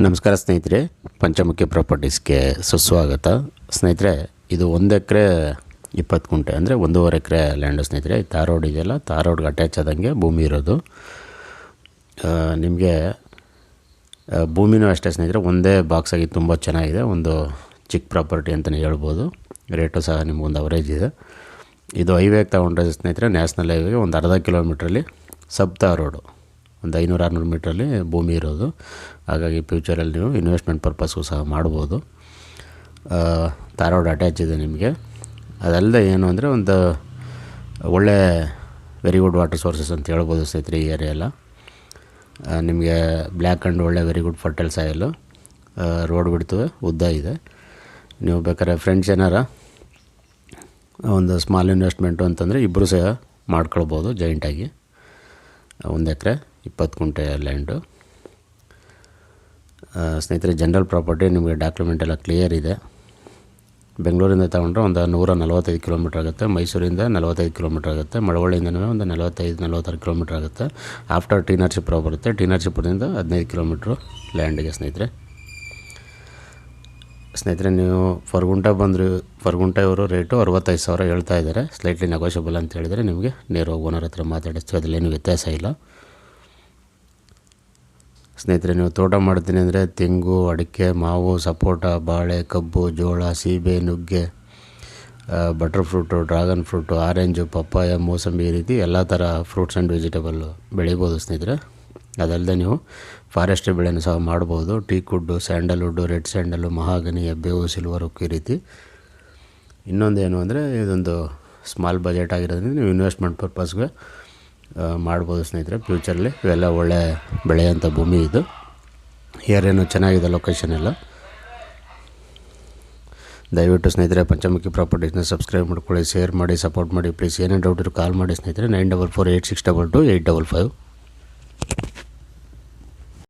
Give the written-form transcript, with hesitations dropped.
ನಮಸ್ಕಾರ ಸ್ನೇಹಿತರೆ, ಪಂಚಮುಖಿ ಪ್ರಾಪರ್ಟೀಸ್ಗೆ ಸುಸ್ವಾಗತ. ಸ್ನೇಹಿತರೆ, ಇದು 1 ಎಕರೆ 20 ಗುಂಟೆ ಅಂದರೆ 1.5 ಎಕರೆ ಲ್ಯಾಂಡು ಸ್ನೇಹಿತರೆ. ತಾರ್ ರೋಡ್ ಇದೆಯಲ್ಲ, ತಾರ್ ರೋಡ್ಗೆ ಅಟ್ಯಾಚ್ ಆದಂಗೆ ಭೂಮಿ ಇರೋದು. ನಿಮಗೆ ಭೂಮಿನೂ ಅಷ್ಟೇ ಸ್ನೇಹಿತರೆ, ಒಂದೇ ಬಾಕ್ಸ್ ಆಗಿ ತುಂಬ ಚೆನ್ನಾಗಿದೆ. ಒಂದು ಚಿಕ್ಕ ಪ್ರಾಪರ್ಟಿ ಅಂತಲೇ ಹೇಳ್ಬೋದು. ರೇಟು ಸಹ ನಿಮಗೊಂದು ಅವರೇಜ್ ಇದೆ. ಇದು ಹೈವೇಗೆ ತಗೊಂಡ್ರೆ ಸ್ನೇಹಿತರೆ, ನ್ಯಾಷನಲ್ ಹೈವೇಗೆ ಒಂದು ಅರ್ಧ ಕಿಲೋಮೀಟ್ರಲ್ಲಿ ತಾರ್ ರೋಡು ಒಂದು 500-600 ಮೀಟ್ರಲ್ಲಿ ಭೂಮಿ ಇರೋದು. ಹಾಗಾಗಿ ಫ್ಯೂಚರಲ್ಲಿ ನೀವು ಇನ್ವೆಸ್ಟ್ಮೆಂಟ್ ಪರ್ಪಸ್ಗೂ ಸಹ ಮಾಡ್ಬೋದು. ತಾರ್ ರೋಡ್ ಅಟ್ಯಾಚ್ ಇದೆ ನಿಮಗೆ. ಅದಲ್ಲದೆ ಏನು ಅಂದರೆ ಒಂದು ಒಳ್ಳೆ ವೆರಿ ಗುಡ್ ವಾಟರ್ ಸೋರ್ಸಸ್ ಅಂತ ಹೇಳ್ಬೋದು ಸ್ನೇಹಿತರೆ. ಈ ಏರಿಯಾ ಎಲ್ಲ ನಿಮಗೆ ಬ್ಲ್ಯಾಕ್ ಆ್ಯಂಡ್ ಒಳ್ಳೆ very good fertile soil. Road ಬಿಡ್ತವೆ, ಉದ್ದ ಇದೆ. ನೀವು ಬೇಕಾದ್ರೆ ಫ್ರೆಂಡ್ಸ್ ಏನಾರ ಒಂದು ಸ್ಮಾಲ್ ಇನ್ವೆಸ್ಟ್ಮೆಂಟು ಅಂತಂದರೆ ಇಬ್ಬರು ಸಹ ಮಾಡ್ಕೊಳ್ಬೋದು ಜಾಯಿಂಟಾಗಿ. 1 ಎಕರೆ 20 ಗುಂಟೆ ಲ್ಯಾಂಡು ಸ್ನೇಹಿತರೆ. ಜನರಲ್ ಪ್ರಾಪರ್ಟಿ, ನಿಮಗೆ ಡಾಕ್ಯುಮೆಂಟ್ ಎಲ್ಲ ಕ್ಲಿಯರ್ ಇದೆ. ಬೆಂಗಳೂರಿಂದ ತಗೊಂಡ್ರೆ ಒಂದು 145 ಕಿಲೋಮೀಟ್ರ್ ಆಗುತ್ತೆ. ಮೈಸೂರಿಂದ 45 ಕಿಲೋಮೀಟ್ರ್ ಆಗುತ್ತೆ. ಮಳವಳ್ಳಿಯಿಂದನೂ ಒಂದು 45-46 ಕಿಲೋಮೀಟ್ರ್ ಆಗುತ್ತೆ. ಆಫ್ಟರ್ ಟಿ ನರಸೀಪುರ ಬರುತ್ತೆ. ಟಿ ನರಸೀಪುರದಿಂದ 15 ಕಿಲೋಮೀಟ್ರು ಲ್ಯಾಂಡಿಗೆ ಸ್ನೇಹಿತರೆ. ನೀವು ಫರ್ ಗುಂಟೆ ಇವರು ರೇಟು 65,000 ಹೇಳ್ತಾ ಇದ್ದಾರೆ. ಸ್ಲೈಟ್ಲಿ ನೆಗೋಷಿಯಬಲ್ ಅಂತ ಹೇಳಿದರೆ ನಿಮಗೆ ನೇರವಾಗಿ ಓನರ್ ಹತ್ರ ಮಾತಾಡಿಸ್ತೀವಿ. ಅದರಲ್ಲೇನು ವ್ಯತ್ಯಾಸ ಇಲ್ಲ ಸ್ನೇಹಿತರೆ. ನೀವು ತೋಟ ಮಾಡ್ತೀನಿ ಅಂದರೆ ತೆಂಗು, ಅಡಿಕೆ, ಮಾವು, ಸಪೋಟ, ಬಾಳೆ, ಕಬ್ಬು, ಜೋಳ, ಸೀಬೆ, ನುಗ್ಗೆ, butter fruit, dragon fruit, orange, papaya, mosambi, ಈ ರೀತಿ ಎಲ್ಲ ಥರ ಫ್ರೂಟ್ಸ್ ಆ್ಯಂಡ್ ವೆಜಿಟೇಬಲ್ಲು ಬೆಳಿಬೋದು ಸ್ನೇಹಿತರೆ. ಅದಲ್ಲದೆ ನೀವು ಫಾರೆಸ್ಟ್ರಿ ಬೆಳೆನೂ ಸಹ ಮಾಡ್ಬೋದು. Teak wood, sandalwood, red sandal, mahogany, ಬೇವು, ಸಿಲ್ವರ್ ಉಕ್ಕು, ಈ ರೀತಿ. ಇನ್ನೊಂದು ಏನು ಅಂದರೆ ಇದೊಂದು ಸ್ಮಾಲ್ ಬಜೆಟ್ ಆಗಿರೋದ್ರಿಂದ ನೀವು ಇನ್ವೆಸ್ಟ್ಮೆಂಟ್ ಪರ್ಪಸ್ಗೆ ಮಾಡ್ಬೋದು ಸ್ನೇಹಿತರೆ. ಫ್ಯೂಚರಲ್ಲಿ ಇವೆಲ್ಲ ಒಳ್ಳೆ ಬೆಳೆಯೋಂಥ ಭೂಮಿ ಇದು. ಏರಿಯಾನು ಚೆನ್ನಾಗಿದೆ, ಲೊಕೇಶನ್ ಎಲ್ಲ. ದಯವಿಟ್ಟು ಸ್ನೇಹಿತರೆ ಪಂಚಮುಖಿ ಪ್ರಾಪರ್ಟೀಸ್ನ ಸಬ್ಸ್ಕ್ರೈಬ್ ಮಾಡ್ಕೊಳ್ಳಿ, ಶೇರ್ ಮಾಡಿ, ಸಪೋರ್ಟ್ ಮಾಡಿ ಪ್ಲೀಸ್. ಏನೇ ಡೌಟ್ ಇರೋ ಕಾಲ್ ಮಾಡಿ ಸ್ನೇಹಿತರೆ. 9448622855.